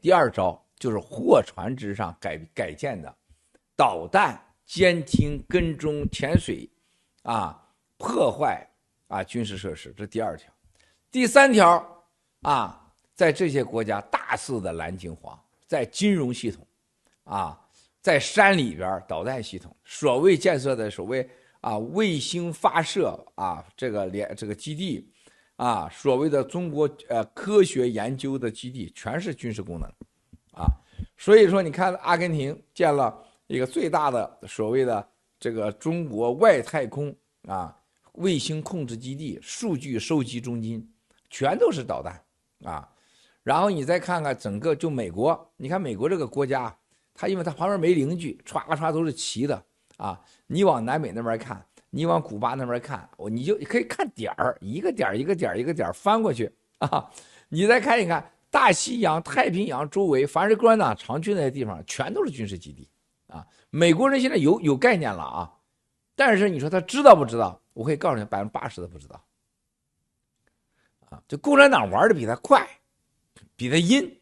第二招就是货船之上改建的导弹监听、跟踪、潜水啊，破坏啊军事设施，这第二条。第三条啊，在这些国家大肆的蓝金黄，在金融系统啊，在山里边导弹系统，所谓建设的所谓啊卫星发射啊这个基地啊，所谓的中国科学研究的基地，全是军事功能啊。所以说，你看阿根廷建了一个最大的所谓的这个中国外太空啊卫星控制基地、数据收集中心，全都是导弹啊。然后你再看看整个就美国，你看美国这个国家，它因为它旁边没邻居，歘歘都是齐的啊。你往南美那边看，你往古巴那边看，你就可以看点儿，一个点一个点一个点翻过去啊。你再看一看大西洋、太平洋周围，凡是共产党常去那些地方，全都是军事基地啊。美国人现在有概念了啊，但是你说他知道不知道？我可以告诉你，80%都不知道啊。就共产党玩的比他快，比他阴